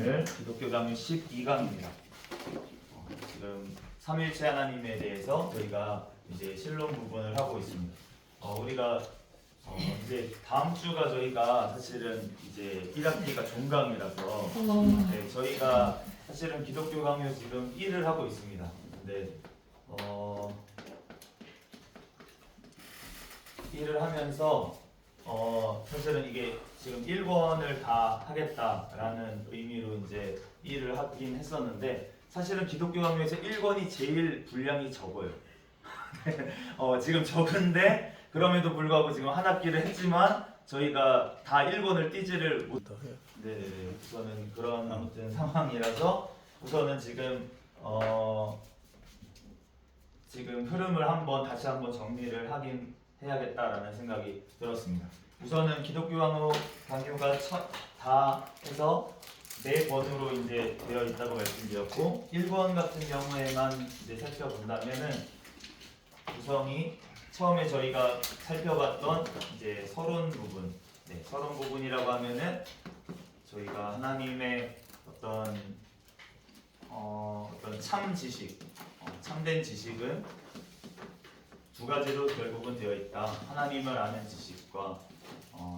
오늘 기독교 강의 12강입니다. 지금 삼일체 하나님에 대해서 저희가 이제 신론 부분을 하고 있습니다. 우리가 이제 다음 주가 저희가 사실은 이제 1학기가 종강이라서 네, 저희가 사실은 기독교 강의 지금 1을 하고 있습니다. 근데 1을 하면서 사실은 이게 지금 1권을 다 하겠다라는 의미로 이제 1을 하긴 했었는데 사실은 기독교 강요에서 1권이 제일 분량이 적어요. 지금 적은데 그럼에도 불구하고 지금 한 학기를 했지만 저희가 다 1권을 띄지를 못해요. 네, 우선은 그런 아무튼 상황이라서 우선은 지금 지금 흐름을 다시 한번 정리를 하긴 해야겠다라는 생각이 들었습니다. 우선은 기독교 강요가 다 해서 4권으로 이제 되어 있다고 말씀드렸고 1권 같은 경우에만 이제 살펴본다면은 구성이 처음에 저희가 살펴봤던 이제 서론 부분, 서론 부분이라고 하면은 저희가 하나님의 어떤 참 지식, 참된 지식은 두 가지로 결국은 되어 있다. 하나님을 아는 지식과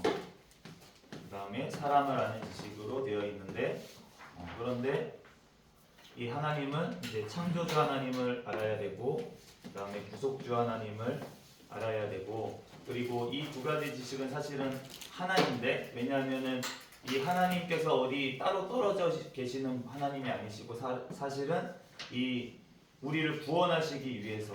그 다음에 사람을 아는 지식으로 되어 있는데 그런데 이 하나님은 이제 창조주 하나님을 알아야 되고 그 다음에 구속주 하나님을 알아야 되고 그리고 이 두 가지 지식은 사실은 하나인데 왜냐하면은 이 하나님께서 어디 따로 떨어져 계시는 하나님이 아니시고 사실은 이 우리를 구원하시기 위해서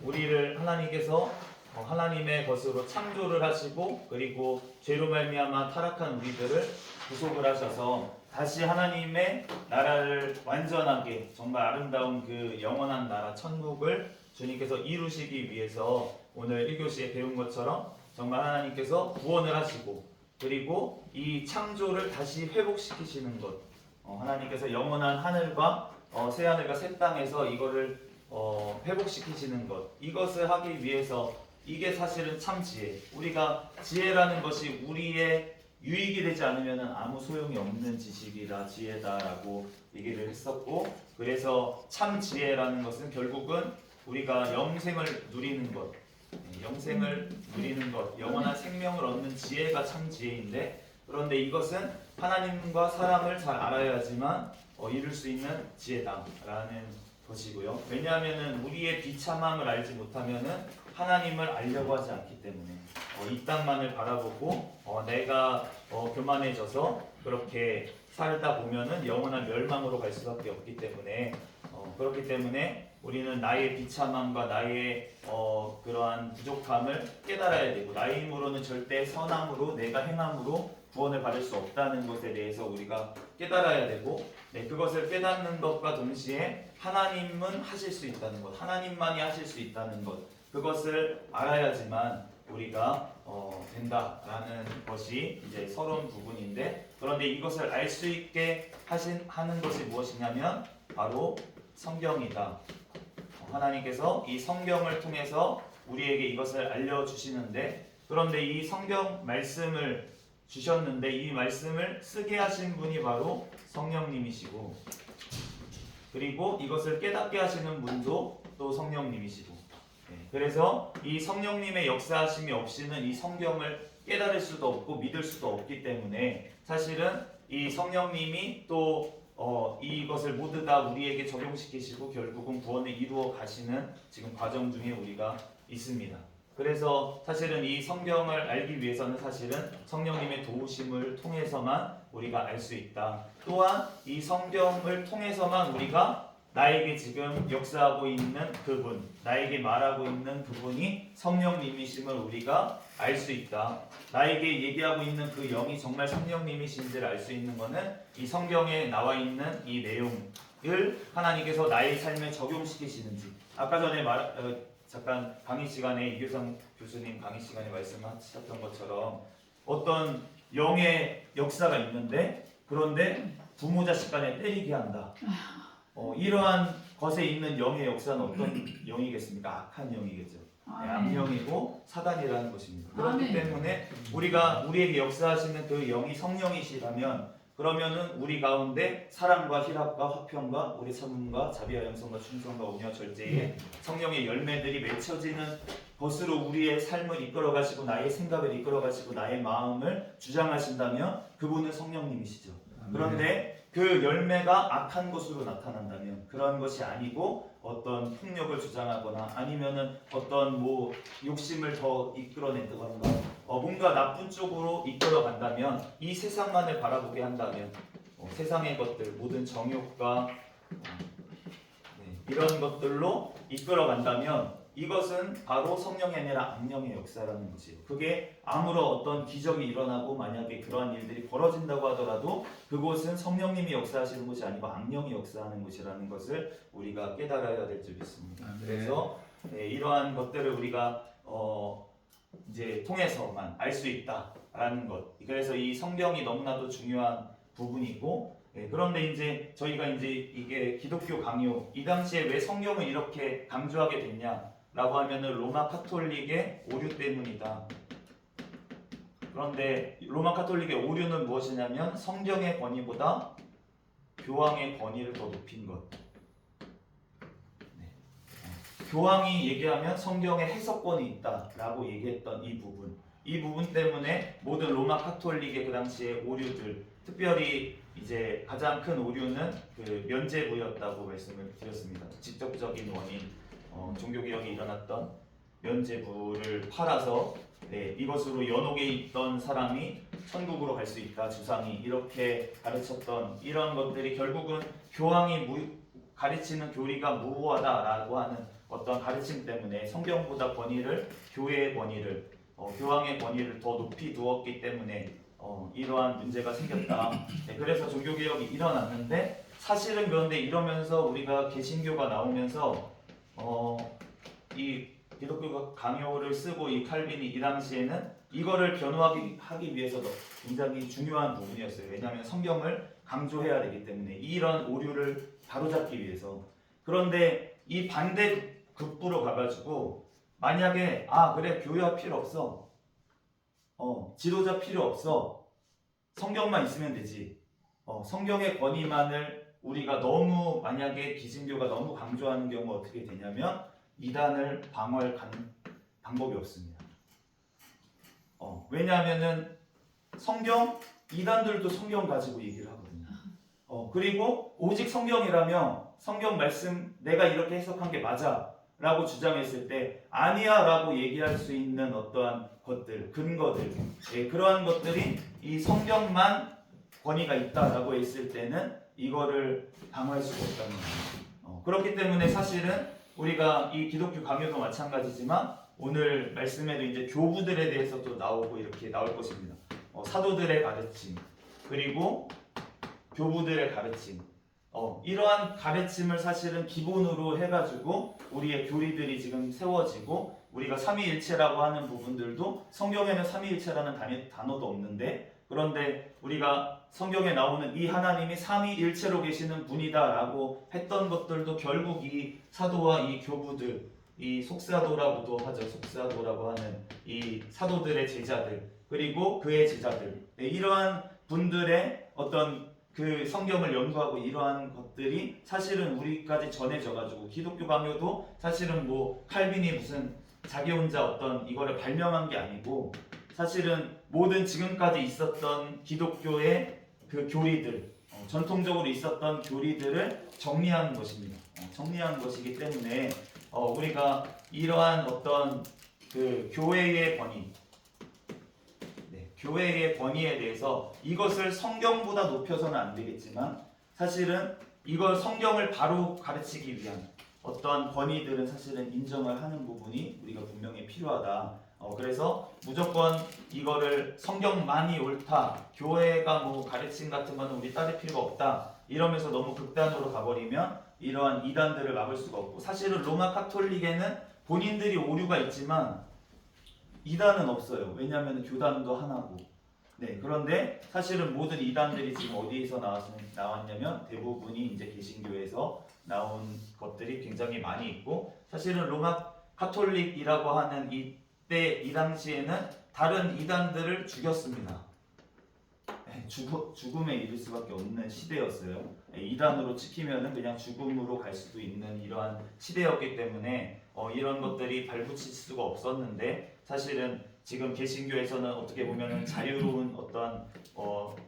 우리를 하나님께서 하나님의 것으로 창조를 하시고 그리고 죄로 말미암아 타락한 우리들을 구속을 하셔서 다시 하나님의 나라를 완전하게 정말 아름다운 그 영원한 나라 천국을 주님께서 이루시기 위해서 오늘 1교시에 배운 것처럼 정말 하나님께서 구원을 하시고 그리고 이 창조를 다시 회복시키시는 것 하나님께서 영원한 하늘과 새하늘과 새 땅에서 이거를 회복시키시는 것 이것을 하기 위해서 이게 사실은 참 지혜 우리가 지혜라는 것이 우리의 유익이 되지 않으면 아무 소용이 없는 지식이라 지혜다라고 얘기를 했었고 그래서 참 지혜라는 것은 결국은 우리가 영생을 누리는 것 영원한 생명을 얻는 지혜가 참 지혜인데 그런데 이것은 하나님과 사람을 잘 알아야지만 이룰 수 있는 지혜다라는 것이고요. 왜냐하면은 우리의 비참함을 알지 못하면은 하나님을 알려고 하지 않기 때문에 이 땅만을 바라보고 내가 교만해져서 그렇게 살다 보면은 영원한 멸망으로 갈 수밖에 없기 때문에 그렇기 때문에 우리는 나의 비참함과 나의 그러한 부족함을 깨달아야 되고 나의 힘으로는 절대 선함으로 내가 행함으로 구원을 받을 수 없다는 것에 대해서 우리가 깨달아야 되고 그것을 깨닫는 것과 동시에 하나님은 하실 수 있다는 것 하나님만이 하실 수 있다는 것 그것을 알아야지만 우리가 된다라는 것이 이제 서론 부분인데 그런데 이것을 알 수 있게 하는 것이 무엇이냐면 바로 성경이다. 하나님께서 이 성경을 통해서 우리에게 이것을 알려주시는데 그런데 이 성경 말씀을 주셨는데 이 말씀을 쓰게 하신 분이 바로 성령님이시고 그리고 이것을 깨닫게 하시는 분도 또 성령님이시고 그래서 이 성령님의 역사하심이 없이는 이 성경을 깨달을 수도 없고 믿을 수도 없기 때문에 사실은 이 성령님이 또 이것을 모두 다 우리에게 적용시키시고 결국은 구원을 이루어 가시는 지금 과정 중에 우리가 있습니다. 그래서 사실은 이 성경을 알기 위해서는 사실은 성령님의 도우심을 통해서만 우리가 알 수 있다. 또한 이 성경을 통해서만 우리가 나에게 지금 역사하고 있는 그분, 나에게 말하고 있는 그분이 성령님이심을 우리가 알 수 있다. 나에게 얘기하고 있는 그 영이 정말 성령님이신지를 알 수 있는 것은 이 성경에 나와 있는 이 내용을 하나님께서 나의 삶에 적용시키시는지 아까 전에 잠깐 강의 시간에 이규성 교수님 강의 시간에 말씀하셨던 것처럼 어떤 영의 역사가 있는데 그런데 부모 자식 간에 때리게 한다. 이러한 것에 있는 영의 역사는 어떤 영이겠습니까? 악한 영이겠죠. 악령이고 사단이라는 것입니다. 그렇기 때문에 우리에게 역사하시는 그 영이 성령이시라면 그러면은 우리 가운데 사랑과 희락과 화평과 오래 참음과 자비와 양선과 충성과 온유와 절제의 성령의 열매들이 맺혀지는 것으로 우리의 삶을 이끌어가시고 나의 생각을 이끌어가시고 나의 마음을 주장하신다면 그분은 성령님이시죠. 그런데 그 열매가 악한 것으로 나타난다면, 그런 것이 아니고 어떤 폭력을 주장하거나 아니면은 어떤 뭐 욕심을 더 이끌어낸다거나 뭔가 나쁜 쪽으로 이끌어간다면, 이 세상만을 바라보게 한다면, 세상의 것들, 모든 정욕과 이런 것들로 이끌어간다면 이것은 바로 성령이 아니라 악령의 역사라는 것이에요. 그게 아무런 어떤 기적이 일어나고 만약에 그러한 일들이 벌어진다고 하더라도 그곳은 성령님이 역사하시는 것이 아니고 악령이 역사하는 것이라는 것을 우리가 깨달아야 될 줄 믿습니다. 그래서 이러한 것들을 우리가 이제 통해서만 알 수 있다라는 것. 그래서 이 성경이 너무나도 중요한 부분이고, 그런데 이제 저희가 이제 이게 기독교 강요, 이 당시에 왜 성경을 이렇게 강조하게 됐냐라고 하면은 로마 카톨릭의 오류 때문이다. 그런데 로마 카톨릭의 오류는 무엇이냐면 성경의 권위보다 교황의 권위를 더 높인 것. 교황이 얘기하면 성경에 해석권이 있다라고 얘기했던 이 부분 때문에 모든 로마 카톨릭의 그 당시의 오류들, 특별히 이제 가장 큰 오류는 그 면죄부였다고 말씀을 드렸습니다. 직접적인 원인, 종교개혁이 일어났던 면죄부를 팔아서 이것으로 연옥에 있던 사람이 천국으로 갈 수 있다, 주상이 이렇게 가르쳤던 이런 것들이 결국은 교황이 가르치는 교리가 무효하다라고 하는 어떤 가르침 때문에 성경보다 권위를, 교회의 권위를, 교황의 권위를 더 높이 두었기 때문에 이러한 문제가 생겼다. 그래서 종교개혁이 일어났는데, 사실은 그런데 이러면서 우리가 개신교가 나오면서 이 기독교 강요를 쓰고 이 칼빈이 이 당시에는 이거를 변호하기 위해서도 굉장히 중요한 부분이었어요. 왜냐하면 성경을 강조해야 되기 때문에, 이런 오류를 바로잡기 위해서. 그런데 이 반대 극부로 가가지고 만약에 그래, 교회가 필요 없어, 지도자 필요 없어, 성경만 있으면 되지, 성경의 권위만을 우리가 너무, 만약에 기신교가 너무 강조하는 경우 어떻게 되냐면 이단을 방어하는 방법이 없습니다. 왜냐하면은 이단들도 성경 가지고 얘기를 하거든요. 그리고 오직 성경이라면 성경 말씀 내가 이렇게 해석한 게 맞아 라고 주장했을 때 아니야 라고 얘기할 수 있는 어떠한 것들, 근거들, 그러한 것들이 이 성경만 권위가 있다라고 했을 때는 이거를 방어할 수가 없다는 거예요. 그렇기 때문에 사실은 우리가 이 기독교 강요도 마찬가지지만 오늘 말씀에도 이제 교부들에 대해서도 나오고 이렇게 나올 것입니다. 사도들의 가르침, 그리고 교부들의 가르침, 이러한 가르침을 사실은 기본으로 해가지고 우리의 교리들이 지금 세워지고, 우리가 삼위일체라고 하는 부분들도 성경에는 삼위일체라는 단어도 없는데, 그런데 우리가 성경에 나오는 이 하나님이 삼위일체로 계시는 분이다라고 했던 것들도 결국 이 사도와 이 교부들, 이 속사도라고도 하죠. 속사도라고 하는 이 사도들의 제자들, 그리고 그의 제자들, 이러한 분들의 어떤 그 성경을 연구하고 이러한 것들이 사실은 우리까지 전해져가지고, 기독교 강요도 사실은 뭐 칼빈이 무슨 자기 혼자 어떤 이거를 발명한 게 아니고, 사실은 모든 지금까지 있었던 기독교의 그 교리들, 전통적으로 있었던 교리들을 정리하는 것입니다. 정리하는 것이기 때문에 우리가 이러한 어떤 그 교회의 권위, 교회의 권위에 대해서 이것을 성경보다 높여서는 안 되겠지만, 사실은 이걸 성경을 바로 가르치기 위한 어떤 권위들은 사실은 인정을 하는 부분이 우리가 분명히 필요하다. 그래서 무조건 이거를 성경만이 옳다, 교회가 뭐 가르침 같은 거는 우리 따를 필요가 없다, 이러면서 너무 극단으로 가버리면 이러한 이단들을 막을 수가 없고, 사실은 로마 카톨릭에는 본인들이 오류가 있지만 이단은 없어요. 왜냐하면 교단도 하나고. 그런데 사실은 모든 이단들이 지금 어디에서 나왔냐면 대부분이 이제 개신교에서 나온 것들이 굉장히 많이 있고, 사실은 로마 카톨릭이라고 하는 이 당시에는 다른 이단들을 죽였습니다. 죽음에 이를 수밖에 없는 시대였어요. 이단으로 찍히면은 그냥 죽음으로 갈 수도 있는 이러한 시대였기 때문에 이런 것들이 발붙일 수가 없었는데, 사실은 지금 개신교에서는 어떻게 보면은 자유로운 어떤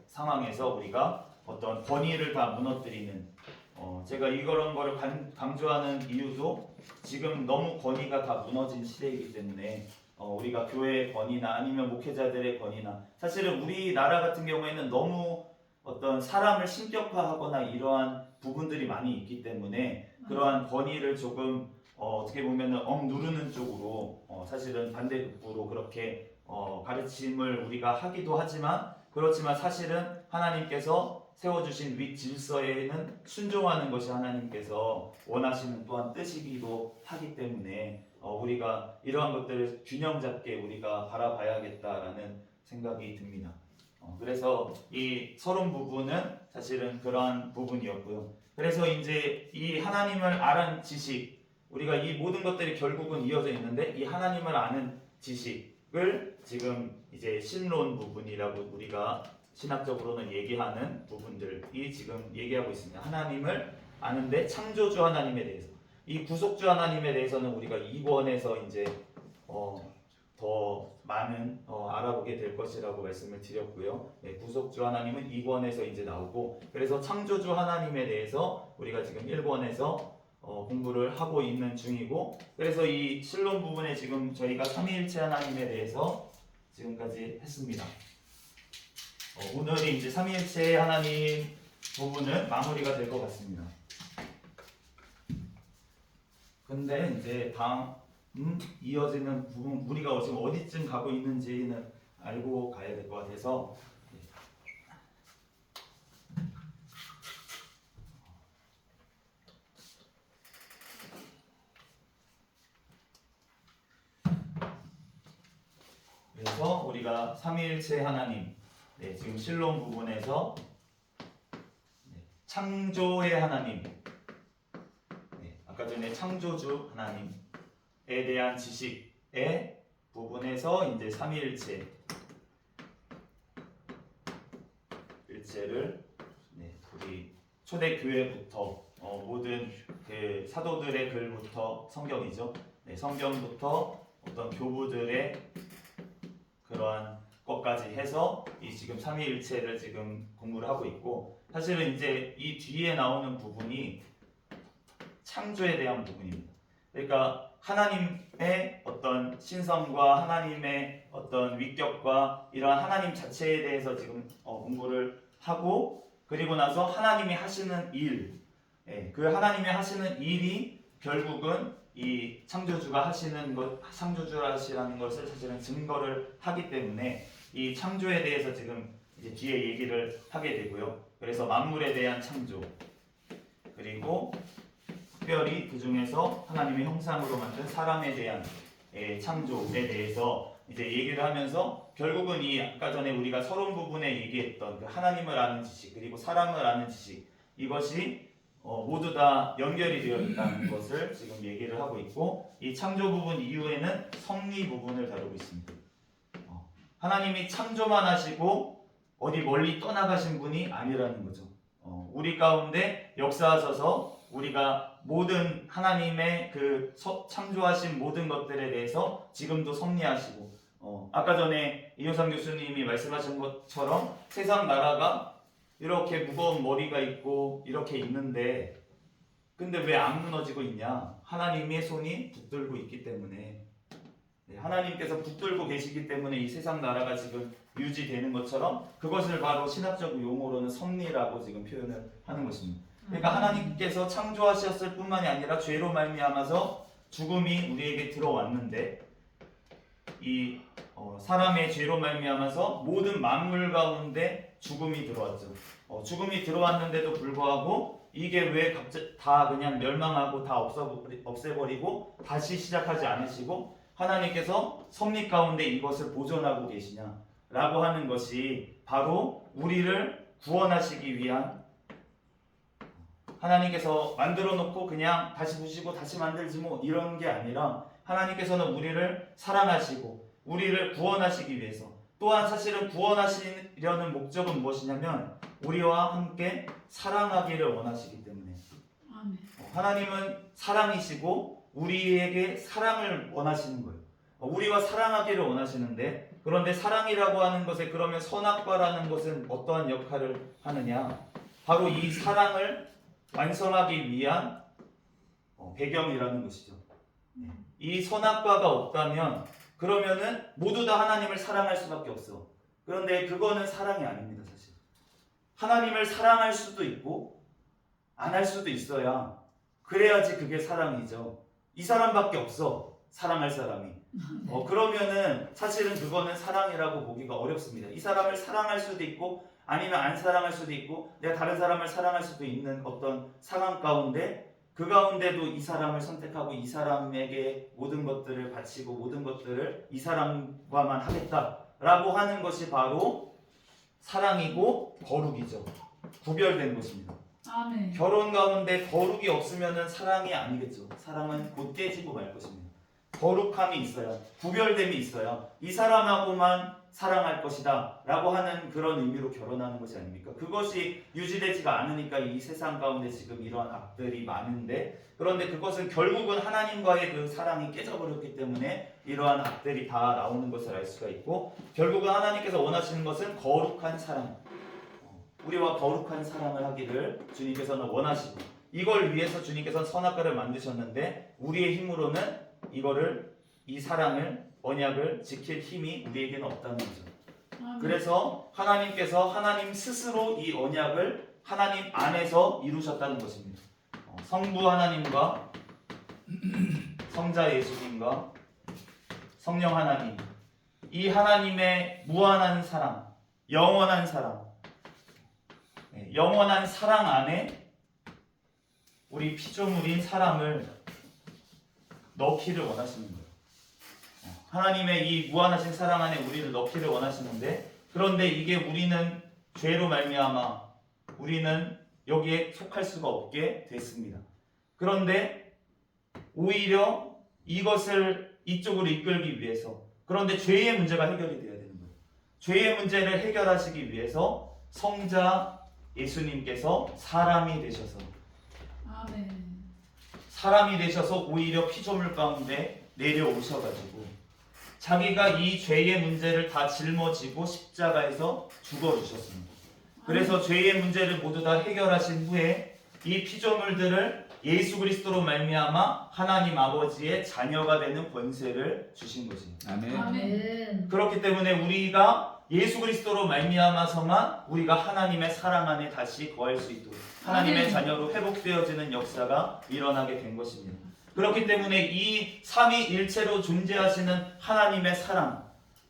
상황에서 우리가 어떤 권위를 다 무너뜨리는, 제가 이런 거를 강조하는 이유도 지금 너무 권위가 다 무너진 시대이기 때문에 우리가 교회의 권위나 아니면 목회자들의 권위나, 사실은 우리나라 같은 경우에는 너무 어떤 사람을 신격화하거나 이러한 부분들이 많이 있기 때문에 그러한 권위를 조금 어떻게 보면은 누르는 쪽으로 사실은 반대급부로 그렇게 가르침을 우리가 하기도 하지만, 그렇지만 사실은 하나님께서 세워주신 윗 질서에는 순종하는 것이 하나님께서 원하시는 또한 뜻이기도 하기 때문에 우리가 이러한 것들을 균형 잡게 우리가 바라봐야겠다라는 생각이 듭니다. 그래서 이 서론 부분은 사실은 그러한 부분이었고요. 그래서 이제 이 하나님을 아는 지식, 우리가 이 모든 것들이 결국은 이어져 있는데, 이 하나님을 아는 지식을 지금 이제 신론 부분이라고 우리가 신학적으로는 얘기하는 부분들이 지금 얘기하고 있습니다. 하나님을 아는데 창조주 하나님에 대해서, 이 구속주 하나님에 대해서는 우리가 2권에서 이제 더 많은 알아보게 될 것이라고 말씀을 드렸고요. 구속주 하나님은 2권에서 이제 나오고, 그래서 창조주 하나님에 대해서 우리가 지금 1권에서 공부를 하고 있는 중이고, 그래서 이 신론 부분에 지금 저희가 삼위일체 하나님에 대해서 지금까지 했습니다. 오늘이 이제 삼위일체 하나님 부분은 마무리가 될 것 같습니다. 근데 이제 다음 이어지는 부분, 우리가 지금 어디쯤 가고 있는지는 알고 가야 될 것 같아서, 그래서 우리가 삼위일체 하나님, 지금 신론 부분에서 창조의 하나님, 아까 전에 창조주 하나님에 대한 지식의 부분에서 이제 삼위일체 일체를 우리 초대교회부터 모든 그 사도들의 글부터 성경이죠. 성경부터 어떤 교부들의 그러한 것까지 해서 이 지금 삼위일체를 지금 공부를 하고 있고, 사실은 이제 이 뒤에 나오는 부분이 창조에 대한 부분입니다. 그러니까 하나님의 어떤 신성과 하나님의 어떤 위격과 이러한 하나님 자체에 대해서 지금 공부를 하고, 그리고 나서 하나님이 하시는 일, 그 하나님이 하시는 일이 결국은 이 창조주가 하시는 것, 창조주라시라는 것을 사실은 증거를 하기 때문에 이 창조에 대해서 지금 이제 뒤에 얘기를 하게 되고요. 그래서 만물에 대한 창조, 그리고 특별히 그 중에서 하나님의 형상으로 만든 사람에 대한 창조에 대해서 이제 얘기를 하면서, 결국은 이 아까 전에 우리가 서론 부분에 얘기했던 그 하나님을 아는 지식, 그리고 사람을 아는 지식, 이것이 모두 다 연결이 되어 있다는 것을 지금 얘기를 하고 있고, 이 창조 부분 이후에는 섭리 부분을 다루고 있습니다. 하나님이 창조만 하시고 어디 멀리 떠나가신 분이 아니라는 거죠. 우리 가운데 역사하셔서 우리가 모든 하나님의 그 창조하신 모든 것들에 대해서 지금도 섭리하시고, 아까 전에 이효상 교수님이 말씀하신 것처럼 세상 나라가 이렇게 무거운 머리가 있고 이렇게 있는데, 근데 왜 안 무너지고 있냐? 하나님의 손이 붙들고 있기 때문에, 하나님께서 붙들고 계시기 때문에 이 세상 나라가 지금 유지되는 것처럼, 그것을 바로 신학적 용어로는 섭리라고 지금 표현을 하는 것입니다. 그러니까 하나님께서 창조하셨을 뿐만이 아니라 죄로 말미암아서 죽음이 우리에게 들어왔는데, 이 사람의 죄로 말미암아서 모든 만물 가운데 죽음이 들어왔죠. 죽음이 들어왔는데도 불구하고 이게 왜 갑자기 다 그냥 멸망하고 다 없애버리고 다시 시작하지 않으시고 하나님께서 섭리 가운데 이것을 보존하고 계시냐라고 하는 것이 바로 우리를 구원하시기 위한, 하나님께서 만들어 놓고 그냥 다시 부시고 다시 만들지 뭐 이런 게 아니라, 하나님께서는 우리를 사랑하시고 우리를 구원하시기 위해서, 또한 사실은 구원하시려는 목적은 무엇이냐면 우리와 함께 사랑하기를 원하시기 때문에 아멘. 하나님은 사랑이시고 우리에게 사랑을 원하시는 거예요. 우리와 사랑하기를 원하시는데 그런데 사랑이라고 하는 것에 그러면 선악과라는 것은 어떠한 역할을 하느냐? 바로 이 사랑을 완성하기 위한 배경이라는 것이죠. 이 선악과가 없다면 그러면은 모두 다 하나님을 사랑할 수밖에 없어. 그런데 그거는 사랑이 아닙니다, 사실. 하나님을 사랑할 수도 있고 안 할 수도 있어야 그래야지 그게 사랑이죠. 이 사람밖에 없어, 사랑할 사람이. 그러면은 사실은 그거는 사랑이라고 보기가 어렵습니다. 이 사람을 사랑할 수도 있고 아니면 안 사랑할 수도 있고 내가 다른 사람을 사랑할 수도 있는 어떤 상황 가운데 그 가운데도 이 사람을 선택하고 이 사람에게 모든 것들을 바치고 모든 것들을 이 사람과만 하겠다라고 하는 것이 바로 사랑이고 거룩이죠. 구별된 것입니다. 아멘. 결혼 가운데 거룩이 없으면 사랑이 아니겠죠. 사랑은 곧 깨지고 말 것입니다. 거룩함이 있어야, 구별됨이 있어야 이 사람하고만 사랑할 것이다 라고 하는 그런 의미로 결혼하는 것이 아닙니까? 그것이 유지되지가 않으니까 이 세상 가운데 지금 이러한 악들이 많은데 그런데 그것은 결국은 하나님과의 그 사랑이 깨져버렸기 때문에 이러한 악들이 다 나오는 것을 알 수가 있고 결국은 하나님께서 원하시는 것은 거룩한 사랑, 우리와 거룩한 사랑을 하기를 주님께서는 원하시고 이걸 위해서 주님께서는 선악과를 만드셨는데 우리의 힘으로는 이 사랑을 언약을 지킬 힘이 우리에게는 없다는 거죠. 그래서 하나님께서 하나님 스스로 이 언약을 하나님 안에서 이루셨다는 것입니다. 성부 하나님과 성자 예수님과 성령 하나님, 이 하나님의 무한한 사랑, 영원한 사랑, 영원한 사랑 안에 우리 피조물인 사람을 넣기를 원하시는 거예요. 하나님의 이 무한하신 사랑 안에 우리를 넣기를 원하시는데 그런데 이게 우리는 죄로 말미암아 우리는 여기에 속할 수가 없게 됐습니다. 그런데 오히려 이것을 이쪽으로 이끌기 위해서 그런데 죄의 문제가 해결이 돼야 되는 거예요. 죄의 문제를 해결하시기 위해서 성자 예수님께서 사람이 되셔서 사람이 되셔서 오히려 피조물 가운데 내려오셔가지고 자기가 이 죄의 문제를 다 짊어지고 십자가에서 죽어주셨습니다. 그래서 죄의 문제를 모두 다 해결하신 후에 이 피조물들을 예수 그리스도로 말미암아 하나님 아버지의 자녀가 되는 권세를 주신 것입니다. 아멘. 그렇기 때문에 우리가 예수 그리스도로 말미암아서만 우리가 하나님의 사랑 안에 다시 거할 수 있도록 하나님의 자녀로 회복되어지는 역사가 일어나게 된 것입니다. 그렇기 때문에 이 삼위일체로 존재하시는 하나님의 사랑,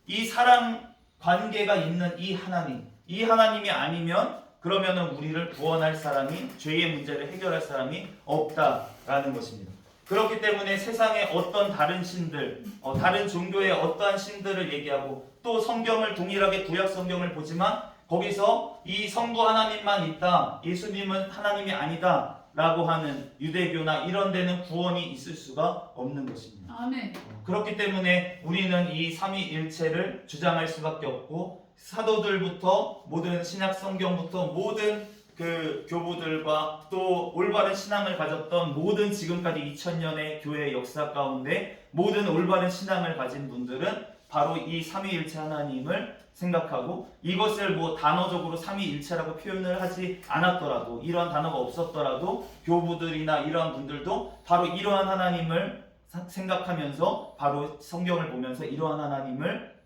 이 사랑 관계가 있는 이 하나님이 아니면 그러면은 우리를 구원할 사람이, 죄의 문제를 해결할 사람이 없다라는 것입니다. 그렇기 때문에 세상의 어떤 다른 신들, 다른 종교의 어떠한 신들을 얘기하고 또 성경을 동일하게 구약 성경을 보지만 거기서 이 성부 하나님만 있다, 예수님은 하나님이 아니다 라고 하는 유대교나 이런 데는 구원이 있을 수가 없는 것입니다. 아멘. 그렇기 때문에 우리는 이 삼위일체를 주장할 수밖에 없고 사도들부터 모든 신약 성경부터 모든 그 교부들과 또 올바른 신앙을 가졌던 모든 지금까지 2000년의 교회의 역사 가운데 모든 올바른 신앙을 가진 분들은 바로 이 삼위일체 하나님을 생각하고 이것을 뭐 단어적으로 삼위일체라고 표현을 하지 않았더라도 이러한 단어가 없었더라도 교부들이나 이러한 분들도 바로 이러한 하나님을 생각하면서 바로 성경을 보면서 이러한 하나님을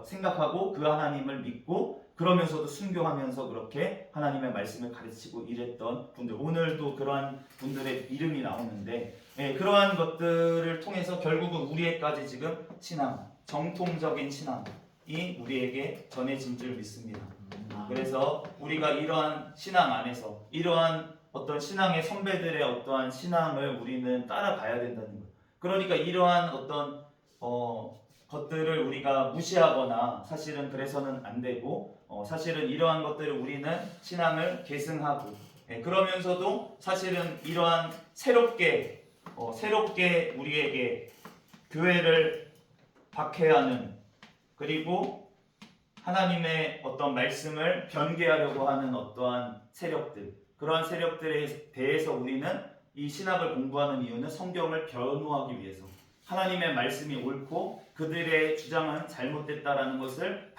생각하고 그 하나님을 믿고 그러면서도 순교하면서 그렇게 하나님의 말씀을 가르치고 이랬던 분들, 오늘도 그러한 분들의 이름이 나오는데 그러한 것들을 통해서 결국은 우리에까지 지금 신앙, 정통적인 신앙이 우리에게 전해진 줄 믿습니다. 그래서 우리가 이러한 신앙 안에서 이러한 어떤 신앙의 선배들의 어떠한 신앙을 우리는 따라가야 된다는 거예요. 그러니까 이러한 어떤 것들을 우리가 무시하거나 사실은 그래서는 안 되고 사실은 이러한 것들을 우리는 신앙을 계승하고 그러면서도 사실은 이러한 새롭게 우리에게 교회를 박해하는 그리고 하나님의 어떤 말씀을 변개하려고 하는 어떠한 세력들, 그러한 세력들에 대해서 우리는 이 신학을 공부하는 이유는 성경을 변호하기 위해서, 하나님의 말씀이 옳고 그들의 주장은 잘못됐다라는 것을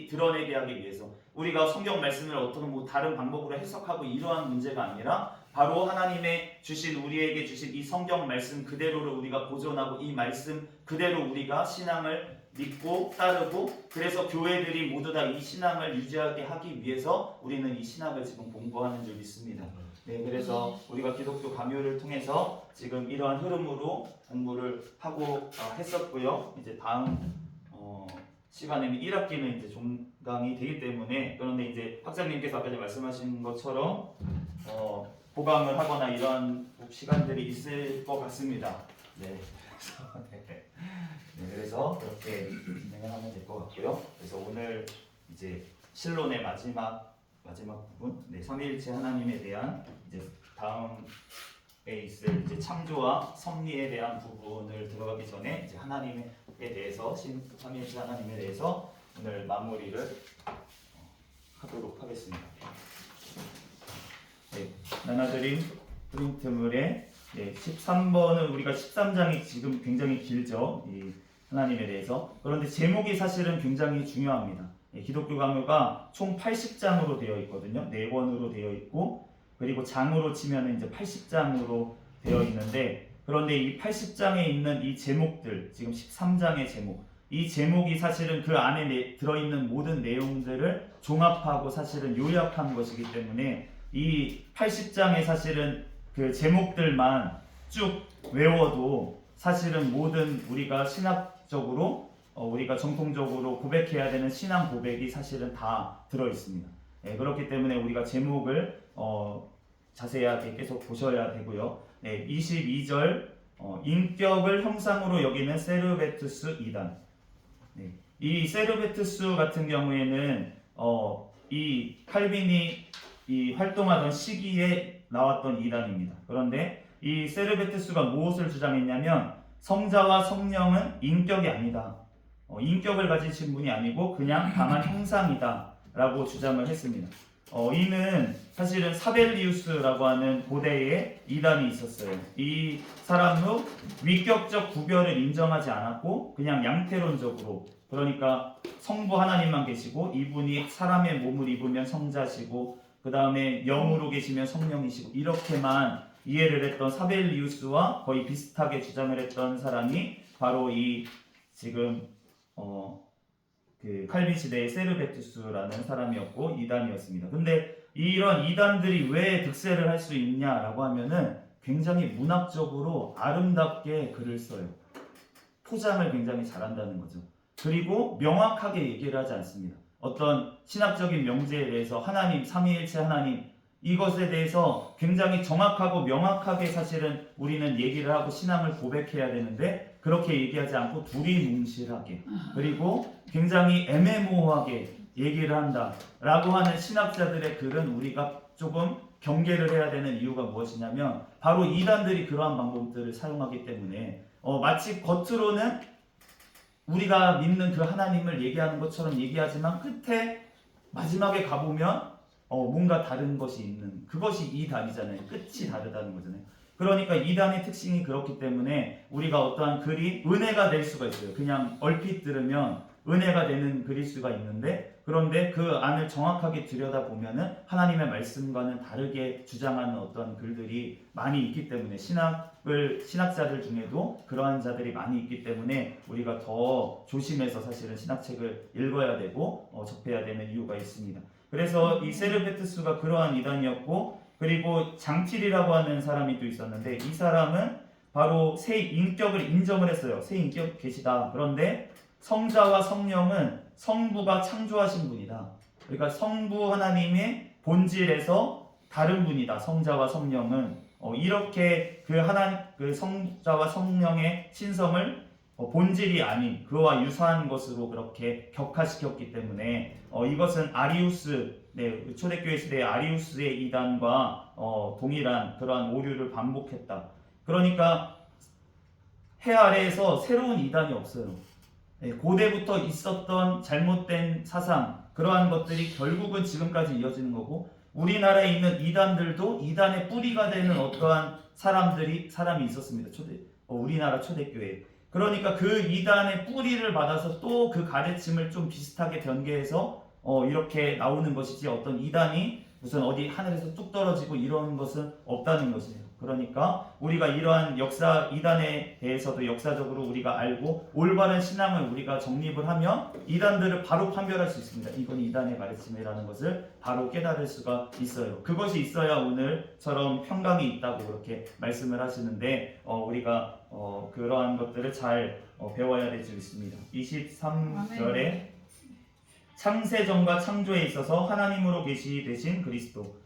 드러내게 하기 위해서, 우리가 성경 말씀을 어떤 다른 방법으로 해석하고 이러한 문제가 아니라 바로 하나님의 우리에게 주신 이 성경 말씀 그대로를 우리가 보존하고 이 말씀 그대로 우리가 신앙을 믿고 따르고, 그래서 교회들이 모두 다 이 신앙을 유지하게 하기 위해서 우리는 이 신학을 지금 공부하는 줄 믿습니다. 네, 그래서 우리가 기독교 강요를 통해서 지금 이러한 흐름으로 공부를 하고 했었고요. 이제 다음 시간에는 1학기는 이제 종강이 되기 때문에, 그런데 이제 학장님께서 아까 말씀하신 것처럼 보강을 하거나 이런 시간들이 있을 것 같습니다. 네, 그래서 그렇게 진행을 하면 될 것 같고요. 그래서 오늘 이제 신론의 마지막 부분, 삼위일체 하나님에 대한 이제 다음에 있을 이제 창조와 섭리에 대한 부분을 들어가기 전에 이제 하나님에 대해서 삼위일체 하나님에 대해서 오늘 마무리를 하도록 하겠습니다. 나눠드린 프린트물의 13번은 우리가 13장이 지금 굉장히 길죠. 이 하나님에 대해서. 그런데 제목이 사실은 굉장히 중요합니다. 기독교 강요가 총 80장으로 되어 있거든요. 4권으로 되어 있고, 그리고 장으로 치면 이제 80장으로 되어 있는데, 그런데 이 80장에 있는 이 제목들, 지금 13장의 제목, 이 제목이 사실은 그 안에 들어있는 모든 내용들을 종합하고 사실은 요약한 것이기 때문에 이 80장의 사실은 그 제목들만 쭉 외워도 사실은 모든 우리가 신학적으로 우리가 정통적으로 고백해야 되는 신앙 고백이 사실은 다 들어 있습니다. 그렇기 때문에 우리가 제목을 자세하게 계속 보셔야 되고요. 22절 인격을 형상으로 여기는 세르베투스 이단. 이 세르베투스 같은 경우에는 이 칼빈이 이 활동하던 시기에 나왔던 이단입니다. 그런데 이 세르베투스가 무엇을 주장했냐면 성자와 성령은 인격이 아니다. 인격을 가지신 분이 아니고 그냥 강한 형상이다 라고 주장을 했습니다. 이는 사실은 사벨리우스라고 하는 고대의 이단이 있었어요. 이 사람도 위격적 구별을 인정하지 않았고 그냥 양태론적으로, 그러니까 성부 하나님만 계시고 이분이 사람의 몸을 입으면 성자시고 그 다음에 영으로 계시면 성령이시고 이렇게만 이해를 했던 사벨리우스와 거의 비슷하게 주장을 했던 사람이 바로 이 지금 그 칼빈 시대의 세르베투스라는 사람이었고 이단이었습니다. 근데 이런 이단들이 왜 득세를 할 수 있냐라고 하면은 굉장히 문학적으로 아름답게 글을 써요. 포장을 굉장히 잘한다는 거죠. 그리고 명확하게 얘기를 하지 않습니다. 어떤 신학적인 명제에 대해서 하나님, 삼위일체 하나님, 이것에 대해서 굉장히 정확하고 명확하게 사실은 우리는 얘기를 하고 신앙을 고백해야 되는데 그렇게 얘기하지 않고 두리뭉실하게, 그리고 굉장히 애매모호하게 얘기를 한다라고 하는 신학자들의 글은 우리가 조금 경계를 해야 되는 이유가 무엇이냐면 바로 이단들이 그러한 방법들을 사용하기 때문에 마치 겉으로는 우리가 믿는 그 하나님을 얘기하는 것처럼 얘기하지만 끝에 마지막에 가보면 뭔가 다른 것이 있는, 그것이 이단이잖아요. 끝이 다르다는 거잖아요. 그러니까 이단의 특징이 그렇기 때문에 우리가 어떠한 글이 은혜가 될 수가 있어요. 그냥 얼핏 들으면 은혜가 되는 글일 수가 있는데, 그런데 그 안을 정확하게 들여다보면은 하나님의 말씀과는 다르게 주장하는 어떤 글들이 많이 있기 때문에 신학자들 중에도 그러한 자들이 많이 있기 때문에 우리가 더 조심해서 사실은 신학책을 읽어야 되고 접해야 되는 이유가 있습니다. 그래서 이 세르베투스가 그러한 이단이었고, 그리고 장틸이라고 하는 사람이 또 있었는데 이 사람은 바로 새 인격을 인정을 했어요. 새 인격 계시다. 그런데 성자와 성령은 성부가 창조하신 분이다. 그러니까 성부 하나님의 본질에서 다른 분이다. 성자와 성령은 이렇게 그 성자와 성령의 신성을 본질이 아닌 그와 유사한 것으로 그렇게 격화시켰기 때문에 이것은 아리우스, 초대교회 시대의 아리우스의 이단과 동일한 그러한 오류를 반복했다. 그러니까 해 아래에서 새로운 이단이 없어요. 고대부터 있었던 잘못된 사상, 그러한 것들이 결국은 지금까지 이어지는 거고, 우리나라에 있는 이단들도 이단의 뿌리가 되는 어떠한 사람이 있었습니다. 우리나라 초대교회에. 그러니까 그 이단의 뿌리를 받아서 또 그 가르침을 좀 비슷하게 변개해서 이렇게 나오는 것이지, 어떤 이단이 무슨 어디 하늘에서 뚝 떨어지고 이런 것은 없다는 것이에요. 그러니까 우리가 이러한 이단에 대해서도 역사적으로 우리가 알고 올바른 신앙을 우리가 정립을 하면 이단들을 바로 판별할 수 있습니다. 이건 이단의 가르침이라는 것을 바로 깨달을 수가 있어요. 그것이 있어야 오늘처럼 평강이 있다고 그렇게 말씀을 하시는데, 우리가 그러한 것들을 잘 배워야 될 줄 있습니다. 23절에 창세전과 창조에 있어서 하나님으로 계시되신 그리스도.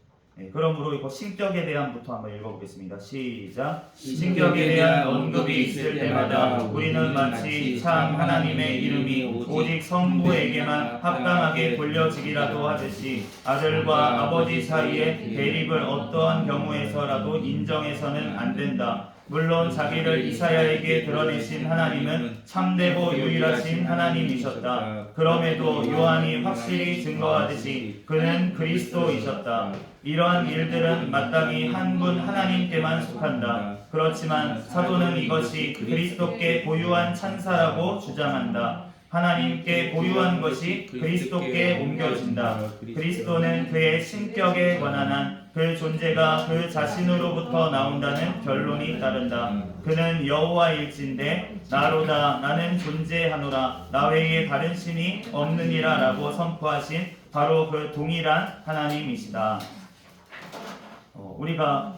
그러므로 이거 신격에 대한부터 한번 읽어보겠습니다. 시작. 신격에 대한 언급이 있을 때마다 우리는 마치 참 하나님의 이름이 오직 성부에게만 합당하게 돌려지기라도 하듯이 아들과 아버지 사이에 대립을 어떠한 경우에서라도 인정해서는 안 된다. 물론 자기를 이사야에게 드러내신 하나님은 참되고 유일하신 하나님이셨다. 그럼에도 요한이 확실히 증거하듯이 그는 그리스도이셨다. 이러한 일들은 마땅히 한 분 하나님께만 속한다. 그렇지만 사도는 이것이 그리스도께 고유한 찬사라고 주장한다. 하나님께 고유한 것이 그리스도께 옮겨진다. 그리스도는 그의 신격에 관한 한 그 존재가 그 자신으로부터 나온다는 결론이 따른다. 그는 여호와일진데 나로다 나는 존재하노라 나 외에 다른 신이 없느니라 라고 선포하신 바로 그 동일한 하나님이시다. 우리가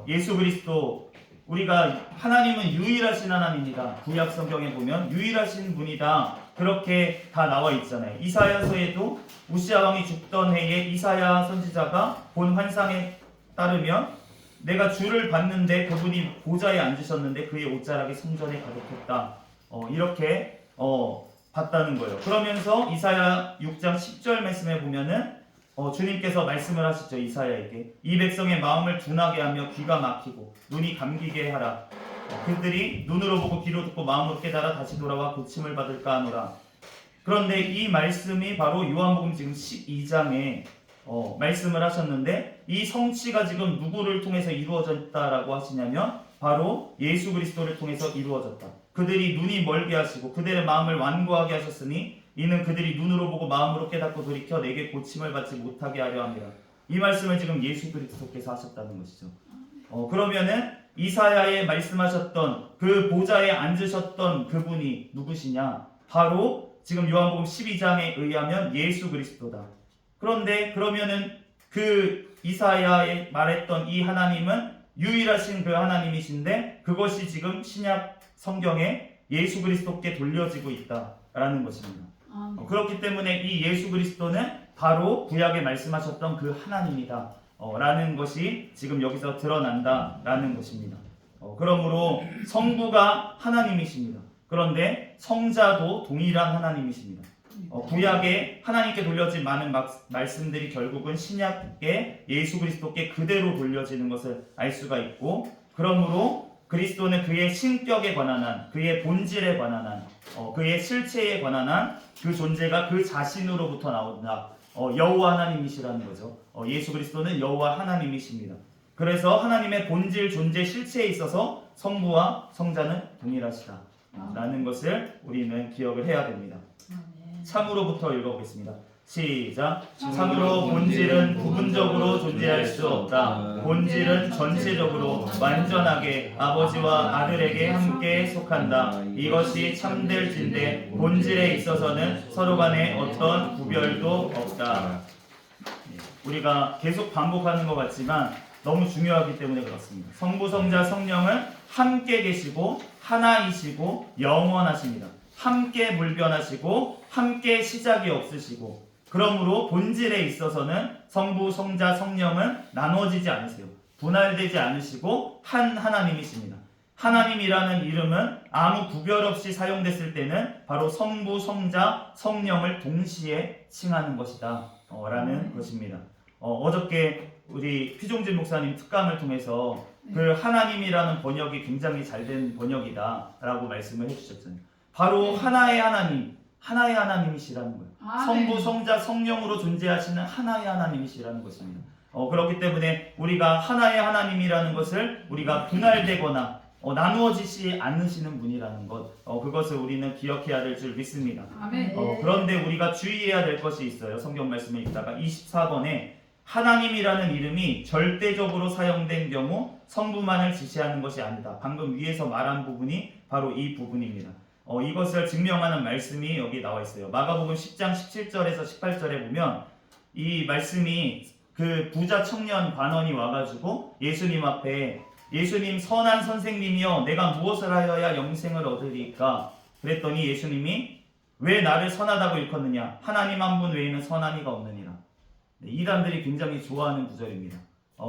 예수 그리스도, 우리가 하나님은 유일하신 하나님이다. 구약 성경에 보면 유일하신 분이다. 그렇게 다 나와 있잖아요. 이사야서에도 우시아 왕이 죽던 해에 이사야 선지자가 본 환상에 따르면 내가 주를 봤는데 그분이 보좌에 앉으셨는데 그의 옷자락이 성전에 가득했다. 이렇게 봤다는 거예요. 그러면서 이사야 6장 10절 말씀에 보면은 주님께서 말씀을 하시죠. 이사야에게 이 백성의 마음을 둔하게 하며 귀가 막히고 눈이 감기게 하라. 그들이 눈으로 보고 귀로 듣고 마음으로 깨달아 다시 돌아와 고침을 받을까 하노라. 그런데 이 말씀이 바로 요한복음 지금 12장에 말씀을 하셨는데, 이 성취가 지금 누구를 통해서 이루어졌다라고 하시냐면 바로 예수 그리스도를 통해서 이루어졌다. 그들이 눈이 멀게 하시고 그들의 마음을 완고하게 하셨으니 이는 그들이 눈으로 보고 마음으로 깨닫고 돌이켜 내게 고침을 받지 못하게 하려 함이라. 이 말씀을 지금 예수 그리스도께서 하셨다는 것이죠. 그러면은 이사야에 말씀하셨던 그 보좌에 앉으셨던 그분이 누구시냐? 바로 지금 요한복음 12장에 의하면 예수 그리스도다. 그런데 그러면은 그 이사야에 말했던 이 하나님은 유일하신 그 하나님이신데 그것이 지금 신약 성경에 예수 그리스도께 돌려지고 있다라는 것입니다. 그렇기 때문에 이 예수 그리스도는 바로 구약에 말씀하셨던 그 하나님이다 라는 것이 지금 여기서 드러난다라는 것입니다. 그러므로 성부가 하나님이십니다. 그런데 성자도 동일한 하나님이십니다. 구약에 하나님께 돌려진 많은 말씀들이 결국은 신약에 예수 그리스도께 그대로 돌려지는 것을 알 수가 있고, 그러므로 그리스도는 그의 신격에 관한 한, 그의 본질에 관한 한, 그의 실체에 관한 한 그 존재가 그 자신으로부터 나온다. 여호와 하나님이시라는 거죠. 예수 그리스도는 여호와 하나님이십니다. 그래서 하나님의 본질, 존재, 실체에 있어서 성부와 성자는 동일하시다 라는 것을 우리는 기억을 해야 됩니다. 참으로부터 읽어보겠습니다. 시작. 참으로 본질은 부분적으로 존재할 수 없다. 본질은 전체적으로 완전하게 아버지와 아들에게 함께 속한다. 이것이 참될진데 본질에 있어서는 서로 간에 어떤 구별도 없다. 우리가 계속 반복하는 것 같지만 너무 중요하기 때문에 그렇습니다. 성부, 성자, 성령은 함께 계시고 하나이시고 영원하십니다. 함께 불변하시고 함께 시작이 없으시고, 그러므로 본질에 있어서는 성부, 성자, 성령은 나눠지지 않으세요. 분할되지 않으시고 한 하나님이십니다. 하나님이라는 이름은 아무 구별 없이 사용됐을 때는 바로 성부, 성자, 성령을 동시에 칭하는 것이다 라는 것입니다. 어저께 우리 피종진 목사님 특강을 통해서 그 하나님이라는 번역이 굉장히 잘된 번역이다 라고 말씀을 해주셨잖아요. 바로 하나의 하나님이시라는 거예요. 아멘. 성부, 성자, 성령으로 존재하시는 하나의 하나님이시라는 것입니다. 그렇기 때문에 우리가 하나의 하나님이라는 것을 우리가 분할되거나 나누어지지 않으시는 분이라는 것, 그것을 우리는 기억해야 될 줄 믿습니다. 아멘. 그런데 우리가 주의해야 될 것이 있어요. 성경 말씀을 읽다가 24번에 하나님이라는 이름이 절대적으로 사용된 경우 성부만을 지시하는 것이 아니다. 방금 위에서 말한 부분이 바로 이 부분입니다. 이것을 증명하는 말씀이 여기 나와 있어요. 마가복음 10장 17절에서 18절에 보면 이 말씀이 그 부자 청년 관원이 와가지고 예수님 앞에 예수님 선한 선생님이여 내가 무엇을 하여야 영생을 얻으리까? 그랬더니 예수님이 왜 나를 선하다고 일컫느냐? 하나님 한 분 외에는 선한 이가 없느니라. 이단들이 굉장히 좋아하는 구절입니다.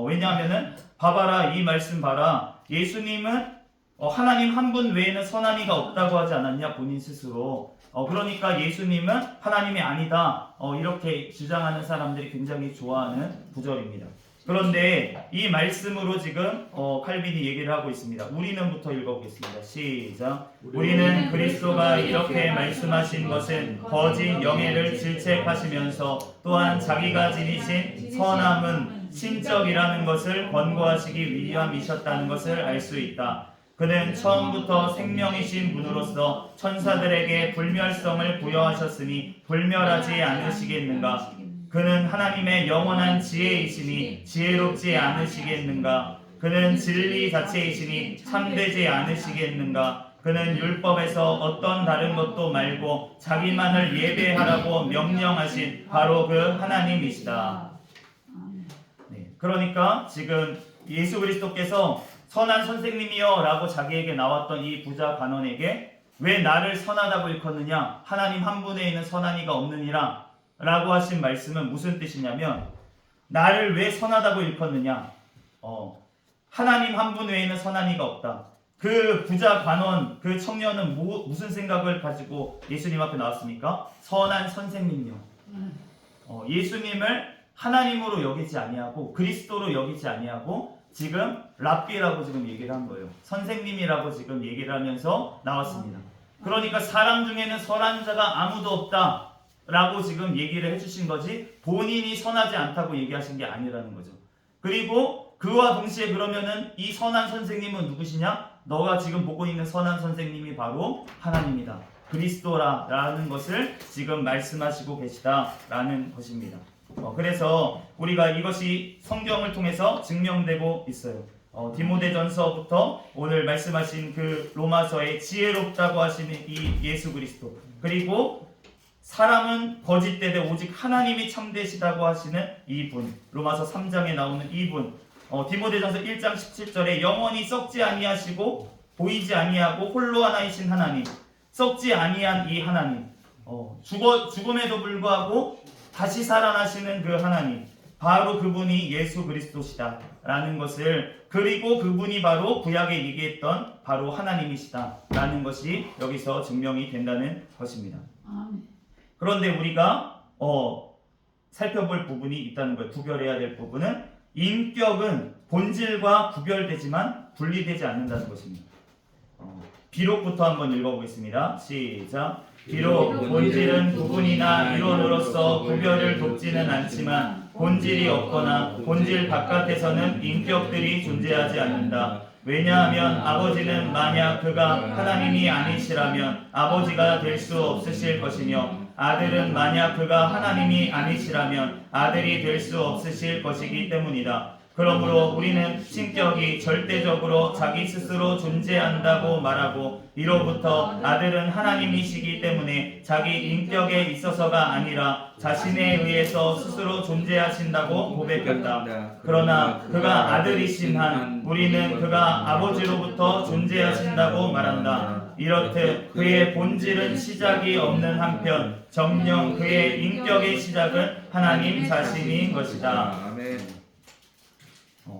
왜냐하면은 봐봐라 이 말씀 봐라. 예수님은 하나님 한 분 외에는 선한 이가 없다고 하지 않았냐 본인 스스로. 그러니까 예수님은 하나님이 아니다. 이렇게 주장하는 사람들이 굉장히 좋아하는 구절입니다. 그런데 이 말씀으로 지금 칼빈이 얘기를 하고 있습니다. 우리는부터 읽어보겠습니다. 시작. 우리는 그리스도가 이렇게 말씀하신 것은 거짓 영예를 질책하시면서 또한 자기가 지니신 선함은 신적이라는 것을 권고하시기 위함이셨다는 것을 알 수 있다. 그는 처음부터 생명이신 분으로서 천사들에게 불멸성을 부여하셨으니 불멸하지 않으시겠는가? 그는 하나님의 영원한 지혜이시니 지혜롭지 않으시겠는가? 그는 진리 자체이시니 참되지 않으시겠는가? 그는 율법에서 어떤 다른 것도 말고 자기만을 예배하라고 명령하신 바로 그 하나님이시다. 네, 그러니까 지금 예수 그리스도께서 선한 선생님이여 라고 자기에게 나왔던 이 부자 관원에게 왜 나를 선하다고 일컫느냐? 하나님 한 분에 있는 선한 이가 없느니라 라고 하신 말씀은 무슨 뜻이냐면 나를 왜 선하다고 일컫느냐? 하나님 한 분 외에는 선한 이가 없다. 그 부자 관원, 그 청년은 무슨 생각을 가지고 예수님 앞에 나왔습니까? 선한 선생님이요. 예수님을 하나님으로 여기지 아니하고 그리스도로 여기지 아니하고 지금 랍비라고 지금 얘기를 한 거예요. 선생님이라고 지금 얘기를 하면서 나왔습니다. 그러니까 사람 중에는 선한 자가 아무도 없다 라고 지금 얘기를 해주신 거지 본인이 선하지 않다고 얘기하신 게 아니라는 거죠. 그리고 그와 동시에 그러면은 이 선한 선생님은 누구시냐? 너가 지금 보고 있는 선한 선생님이 바로 하나님이다. 그리스도라는 것을 지금 말씀하시고 계시다라는 것입니다. 그래서 우리가 이것이 성경을 통해서 증명되고 있어요. 디모데전서부터 오늘 말씀하신 그 로마서의 지혜롭다고 하시는 이 예수 그리스도, 그리고 사람은 거짓되되 오직 하나님이 참되시다고 하시는 이분, 로마서 3장에 나오는 이분, 디모데전서 1장 17절에 영원히 썩지 아니하시고 보이지 아니하고 홀로 하나이신 하나님, 썩지 아니한 이 하나님, 죽음에도 불구하고 다시 살아나시는 그 하나님, 바로 그분이 예수 그리스도시다 라는 것을, 그리고 그분이 바로 구약에 얘기했던 바로 하나님이시다 라는 것이 여기서 증명이 된다는 것입니다. 그런데 우리가 살펴볼 부분이 있다는 거예요. 구별해야 될 부분은 인격은 본질과 구별되지만 분리되지 않는다는 것입니다. 비록부터 한번 읽어보겠습니다. 시작. 비록 본질은 구분이나 이론으로서 구별을 돕지는 않지만 본질이 없거나 본질 바깥에서는 인격들이 존재하지 않는다. 왜냐하면 아버지는 만약 그가 하나님이 아니시라면 아버지가 될 수 없으실 것이며 아들은 만약 그가 하나님이 아니시라면 아들이 될 수 없으실 것이기 때문이다. 그러므로 우리는 신격이 절대적으로 자기 스스로 존재한다고 말하고 이로부터 아들은 하나님이시기 때문에 자기 인격에 있어서가 아니라 자신에 의해서 스스로 존재하신다고 고백한다. 그러나 그가 아들이신 한 우리는 그가 아버지로부터 존재하신다고 말한다. 이렇듯 그의 본질은 시작이 없는 한편 정녕 그의 인격의 시작은 하나님 자신인 것이다. 아멘.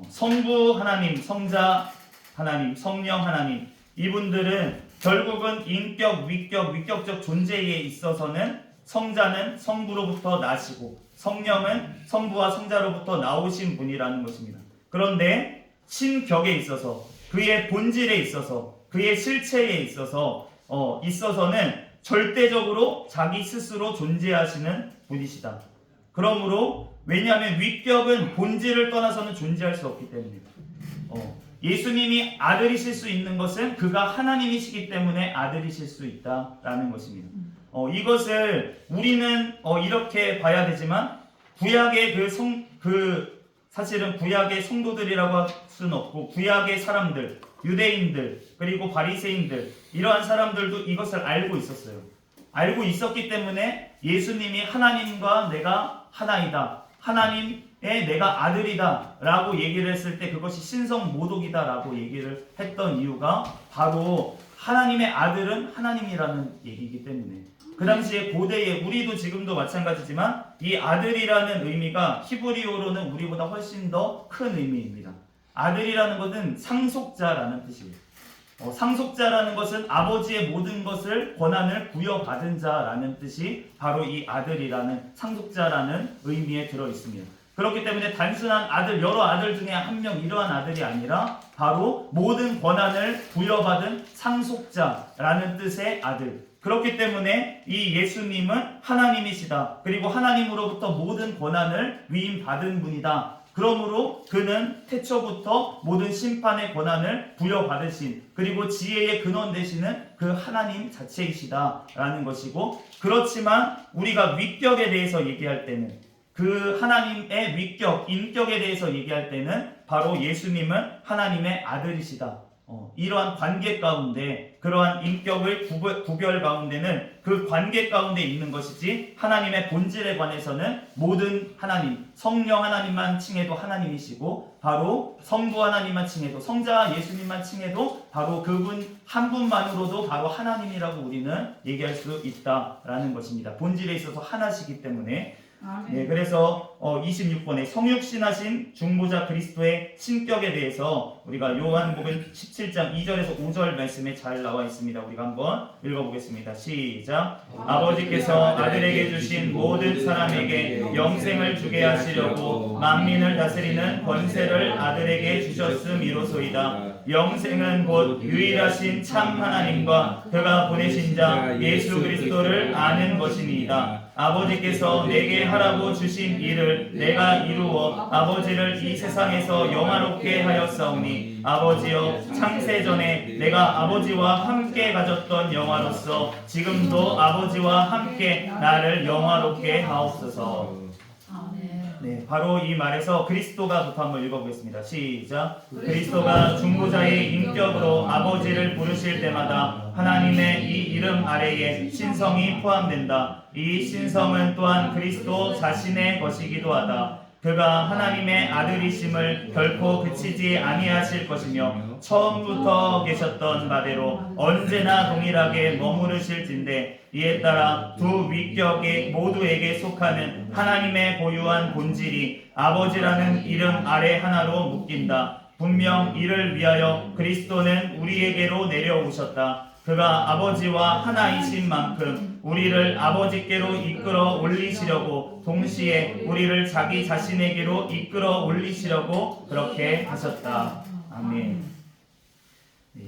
성부 하나님, 성자 하나님, 성령 하나님, 이분들은 결국은 인격, 위격적 존재에 있어서는 성자는 성부로부터 나시고 성령은 성부와 성자로부터 나오신 분이라는 것입니다. 그런데 신격에 있어서, 그의 본질에 있어서, 그의 실체에 있어서 있어서는 절대적으로 자기 스스로 존재하시는 분이시다. 그러므로 왜냐하면 위격은 본질을 떠나서는 존재할 수 없기 때문입니다. 예수님이 아들이실 수 있는 것은 그가 하나님이시기 때문에 아들이실 수 있다라는 것입니다. 이것을 우리는 이렇게 봐야 되지만 구약의 사실은 구약의 성도들이라고 할 수는 없고 구약의 사람들, 유대인들 그리고 바리새인들 이러한 사람들도 이것을 알고 있었어요. 알고 있었기 때문에 예수님이 하나님과 내가 하나이다, 하나님의 내가 아들이다 라고 얘기를 했을 때 그것이 신성모독이다 라고 얘기를 했던 이유가 바로 하나님의 아들은 하나님이라는 얘기이기 때문에 그 당시에 고대에 우리도 지금도 마찬가지지만 이 아들이라는 의미가 히브리어로는 우리보다 훨씬 더 큰 의미입니다. 아들이라는 것은 상속자라는 뜻이에요. 상속자라는 것은 아버지의 모든 것을 권한을 부여받은 자라는 뜻이 바로 이 아들이라는 상속자라는 의미에 들어 있습니다. 그렇기 때문에 단순한 아들, 여러 아들 중에 한 명 이러한 아들이 아니라 바로 모든 권한을 부여받은 상속자라는 뜻의 아들. 그렇기 때문에 이 예수님은 하나님이시다. 그리고 하나님으로부터 모든 권한을 위임받은 분이다. 그러므로 그는 태초부터 모든 심판의 권한을 부여받으신 그리고 지혜의 근원 되시는 그 하나님 자체이시다라는 것이고, 그렇지만 우리가 위격에 대해서 얘기할 때는 그 하나님의 위격, 인격에 대해서 얘기할 때는 바로 예수님은 하나님의 아들이시다. 이러한 관계 가운데 그러한 인격의 구별 가운데는 그 관계 가운데 있는 것이지 하나님의 본질에 관해서는 모든 하나님, 성령 하나님만 칭해도 하나님이시고 바로 성부 하나님만 칭해도 성자 예수님만 칭해도 바로 그분 한 분만으로도 바로 하나님이라고 우리는 얘기할 수 있다라는 것입니다. 본질에 있어서 하나시기 때문에. 네, 그래서 26번에 성육신하신 중보자 그리스도의 신격에 대해서 우리가 요한복음 17장 2절에서 5절 말씀에 잘 나와 있습니다. 우리가 한번 읽어보겠습니다. 시작. 아버지께서 아들에게 주신 모든 사람에게 영생을 주게 하시려고 만민을 다스리는 권세를 아들에게 주셨음이로소이다. 영생은 곧 유일하신 참 하나님과 그가 보내신 자 예수 그리스도를 아는 것이니이다. 아버지께서 내게 하라고 주신 일을 내가 이루어 아버지를 이 세상에서 영화롭게 하였사오니 아버지여 창세전에 내가 아버지와 함께 가졌던 영화로서 지금도 아버지와 함께 나를 영화롭게 하옵소서. 네, 바로 이 말에서 그리스도가부터 한번 읽어보겠습니다. 시작. 그리스도가 중보자의 인격으로 아버지를 부르실 때마다 하나님의 이 이름 아래에 신성이 포함된다. 이 신성은 또한 그리스도 자신의 것이기도 하다. 그가 하나님의 아들이심을 결코 그치지 아니하실 것이며 처음부터 계셨던 바대로 언제나 동일하게 머무르실진데 이에 따라 두 위격의 모두에게 속하는 하나님의 고유한 본질이 아버지라는 이름 아래 하나로 묶인다. 분명 이를 위하여 그리스도는 우리에게로 내려오셨다. 그가 아버지와 하나이신 만큼 우리를 아버지께로 이끌어 올리시려고 동시에 우리를 자기 자신에게로 이끌어 올리시려고 그렇게 하셨다. 아멘.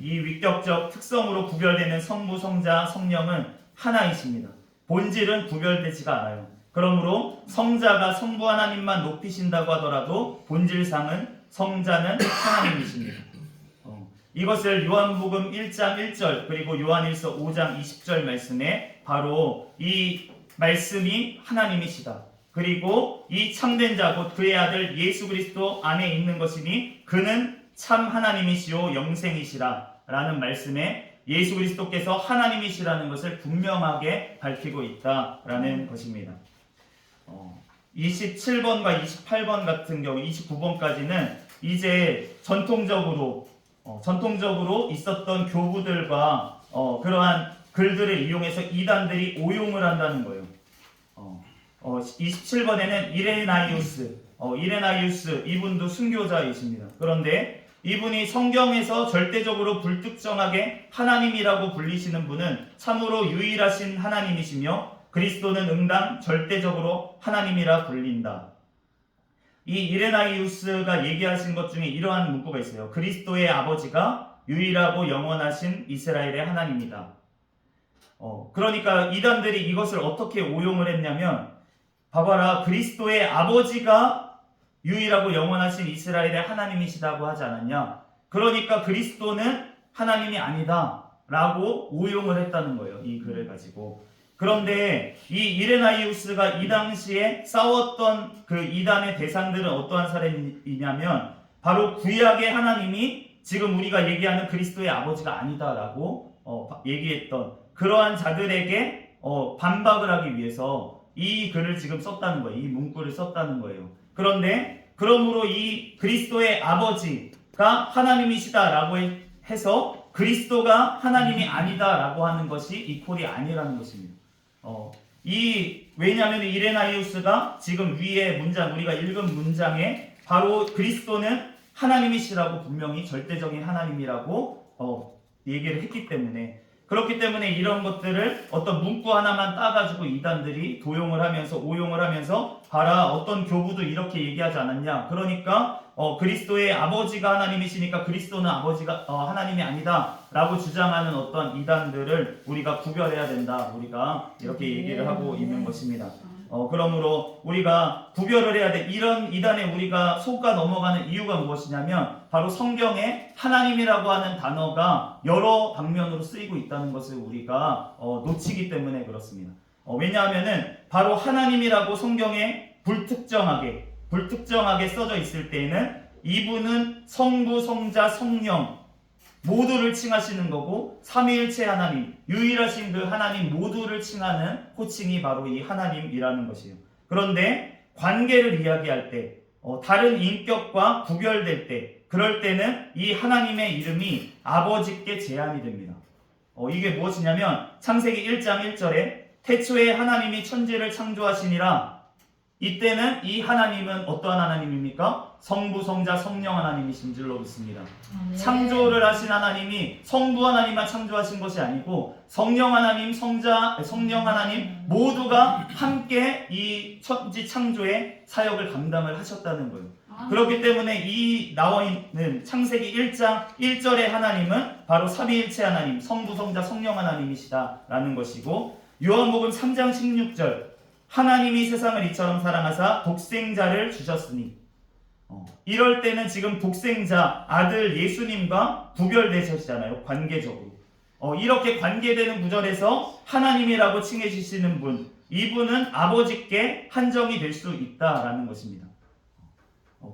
이 위격적 특성으로 구별되는 성부, 성자, 성령은 하나이십니다. 본질은 구별되지가 않아요. 그러므로 성자가 성부 하나님만 높이신다고 하더라도 본질상은 성자는 하나님이십니다. 이것을 요한복음 1장 1절 그리고 요한일서 5장 20절 말씀에 바로 이 말씀이 하나님이시다. 그리고 이 참된 자 곧 그의 아들 예수 그리스도 안에 있는 것이니 그는 참 하나님이시요 영생이시라 라는 말씀에 예수 그리스도께서 하나님이시라는 것을 분명하게 밝히고 있다라는 것입니다. 27번과 28번 같은 경우 29번까지는 이제 전통적으로 있었던 교부들과 그러한 글들을 이용해서 이단들이 오용을 한다는 거예요. 27번에는 이레나이우스 이분도 순교자이십니다. 그런데 이분이 성경에서 절대적으로 불특정하게 하나님이라고 불리시는 분은 참으로 유일하신 하나님이시며 그리스도는 응당 절대적으로 하나님이라 불린다. 이 이레나이우스가 얘기하신 것 중에 이러한 문구가 있어요. 그리스도의 아버지가 유일하고 영원하신 이스라엘의 하나님이다. 그러니까 이단들이 이것을 어떻게 오용을 했냐면, 봐봐라, 그리스도의 아버지가 유일하고 영원하신 이스라엘의 하나님이시다고 하지 않았냐? 그러니까 그리스도는 하나님이 아니다 라고 오용을 했다는 거예요, 이 글을 가지고. 그런데 이 이레나이우스가 이 당시에 싸웠던 그 이단의 대상들은 어떠한 사람이냐면, 바로 구약의 하나님이 지금 우리가 얘기하는 그리스도의 아버지가 아니다라고 얘기했던 그러한 자들에게 반박을 하기 위해서 이 글을 지금 썼다는 거예요. 이 문구를 썼다는 거예요. 그런데 그러므로 이 그리스도의 아버지가 하나님이시다라고 해서 그리스도가 하나님이 아니다라고 하는 것이 이퀄이 아니라는 것입니다. 왜냐하면 이레나이우스가 지금 위에 문장, 우리가 읽은 문장에 바로 그리스도는 하나님이시라고 분명히 절대적인 하나님이라고 얘기를 했기 때문에, 그렇기 때문에 이런 것들을 어떤 문구 하나만 따가지고 이단들이 도용을 하면서 오용을 하면서, 봐라, 어떤 교부도 이렇게 얘기하지 않았냐, 그러니까 그리스도의 아버지가 하나님이시니까 그리스도는 아버지가 하나님이 아니다 라고 주장하는 어떤 이단들을 우리가 구별해야 된다, 우리가 이렇게 얘기를 하고 있는 것입니다. 그러므로 우리가 구별을 해야 돼. 이런 이단에 우리가 속아 넘어가는 이유가 무엇이냐면, 바로 성경에 하나님이라고 하는 단어가 여러 방면으로 쓰이고 있다는 것을 우리가 놓치기 때문에 그렇습니다. 왜냐하면은 바로 하나님이라고 성경에 불특정하게 써져 있을 때에는 이분은 성부, 성자, 성령 모두를 칭하시는 거고, 삼위일체 하나님, 유일하신 그 하나님 모두를 칭하는 호칭이 바로 이 하나님이라는 것이에요. 그런데 관계를 이야기할 때, 다른 인격과 구별될 때, 그럴 때는 이 하나님의 이름이 아버지께 제한이 됩니다. 이게 무엇이냐면, 창세기 1장 1절에 태초에 하나님이 천지를 창조하시니라, 이때는 이 하나님은 어떠한 하나님입니까? 성부, 성자, 성령 하나님이신 줄로 믿습니다. 창조를 하신 하나님이 성부 하나님만 창조하신 것이 아니고, 성령 하나님, 성령 하나님 모두가 함께 이 천지 창조의 사역을 감당을 하셨다는 거예요. 그렇기 때문에 이 나와 있는 창세기 1장 1절의 하나님은 바로 삼위일체 하나님, 성부, 성자, 성령 하나님이시다라는 것이고, 요한복음 3장 16절, 하나님이 세상을 이처럼 사랑하사 독생자를 주셨으니, 이럴 때는 지금 독생자 아들 예수님과 구별되셨잖아요, 관계적으로. 이렇게 관계되는 구절에서 하나님이라고 칭해 주시는 분, 이분은 아버지께 한정이 될 수 있다라는 것입니다.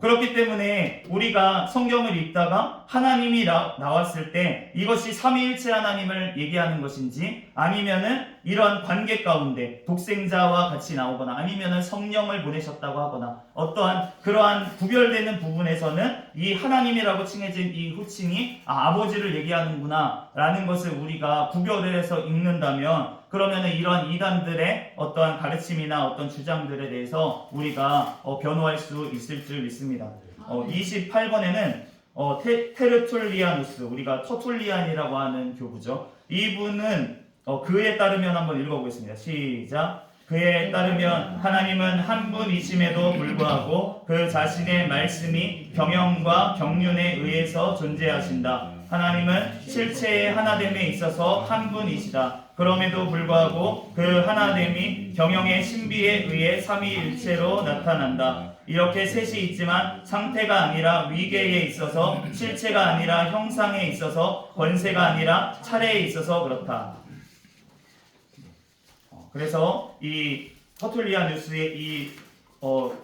그렇기 때문에 우리가 성경을 읽다가 하나님이 나왔을 때 이것이 삼위일체 하나님을 얘기하는 것인지, 아니면은 이런 관계 가운데 독생자와 같이 나오거나, 아니면은 성령을 보내셨다고 하거나, 어떠한 그러한 구별되는 부분에서는 이 하나님이라고 칭해진 이 호칭이 아버지를 얘기하는구나 라는 것을 우리가 구별을 해서 읽는다면, 그러면은 이러한 이단들의 어떠한 가르침이나 어떤 주장들에 대해서 우리가 변호할 수 있을 줄 믿습니다. 28번에는 테르툴리아누스, 우리가 터툴리안이라고 하는 교부죠. 이분은 그에 따르면 한번 읽어보겠습니다. 시작. 그에 따르면 하나님은 한 분이심에도 불구하고 그 자신의 말씀이 경영과 경륜에 의해서 존재하신다. 하나님은 실체의 하나됨에 있어서 한 분이시다. 그럼에도 불구하고 그 하나됨이 경영의 신비에 의해 삼위일체로 나타난다. 이렇게 셋이 있지만 상태가 아니라 위계에 있어서, 실체가 아니라 형상에 있어서, 권세가 아니라 차례에 있어서 그렇다. 그래서 이 터툴리아누스의 이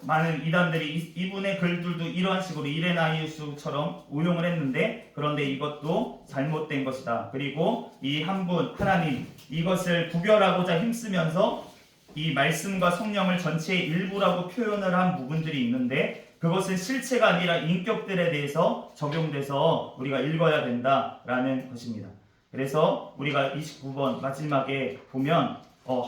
많은 이단들이 이분의 글들도 이러한 식으로 이레나이우스처럼 오용을 했는데, 그런데 이것도 잘못된 것이다. 그리고 이 한 분 하나님, 이것을 구별하고자 힘쓰면서 이 말씀과 성령을 전체의 일부라고 표현을 한 부분들이 있는데, 그것은 실체가 아니라 인격들에 대해서 적용돼서 우리가 읽어야 된다라는 것입니다. 그래서 우리가 29번 마지막에 보면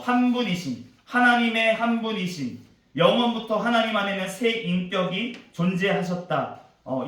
한 분이신, 하나님의 한 분이신, 영원부터 하나님 안에는 새 인격이 존재하셨다.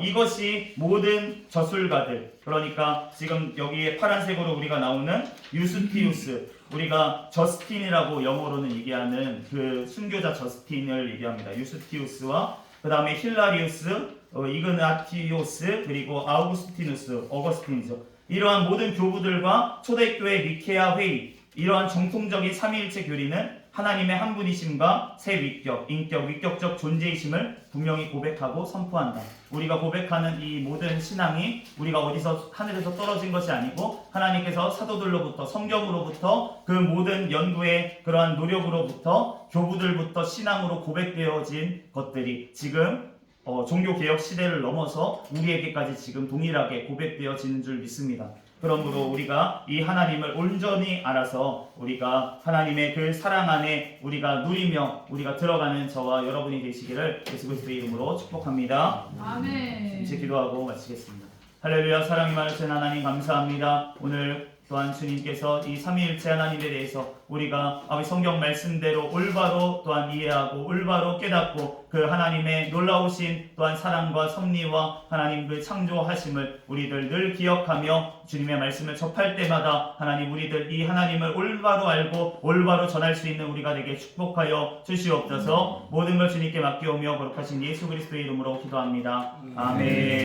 이것이 모든 저술가들, 그러니까 지금 여기에 파란색으로 우리가 나오는 유스티우스, 우리가 저스틴이라고 영어로는 얘기하는 그 순교자 저스틴을 얘기합니다. 유스티우스와 그 다음에 힐라리우스, 이그나티오스, 그리고 아우구스티누스, 어거스틴이죠. 이러한 모든 교부들과 초대교회 니케아 회의, 이러한 정통적인 삼위일체 교리는 하나님의 한 분이심과 새 위격, 인격, 위격적 존재이심을 분명히 고백하고 선포한다. 우리가 고백하는 이 모든 신앙이 우리가 어디서 하늘에서 떨어진 것이 아니고 하나님께서 사도들로부터 성경으로부터 그 모든 연구의 그러한 노력으로부터 교부들부터 신앙으로 고백되어진 것들이 지금 종교개혁 시대를 넘어서 우리에게까지 지금 동일하게 고백되어지는 줄 믿습니다. 그러므로 우리가 이 하나님을 온전히 알아서 우리가 하나님의 그 사랑 안에 우리가 누리며 우리가 들어가는 저와 여러분이 되시기를 예수 그리스도의 이름으로 축복합니다. 아멘. 이제 기도하고 마치겠습니다. 할렐루야. 사랑이 많으신 하나님 감사합니다. 오늘 또한 주님께서 이 삼위일체 하나님에 대해서 우리가 아버지 성경 말씀대로 올바로 또한 이해하고 올바로 깨닫고 그 하나님의 놀라우신 또한 사랑과 섭리와 하나님 그 창조하심을 우리들 늘 기억하며 주님의 말씀을 접할 때마다 하나님 우리들 이 하나님을 올바로 알고 올바로 전할 수 있는 우리가 되게 축복하여 주시옵소서. 모든 걸 주님께 맡기오며 거룩하신 예수 그리스도의 이름으로 기도합니다. 아멘.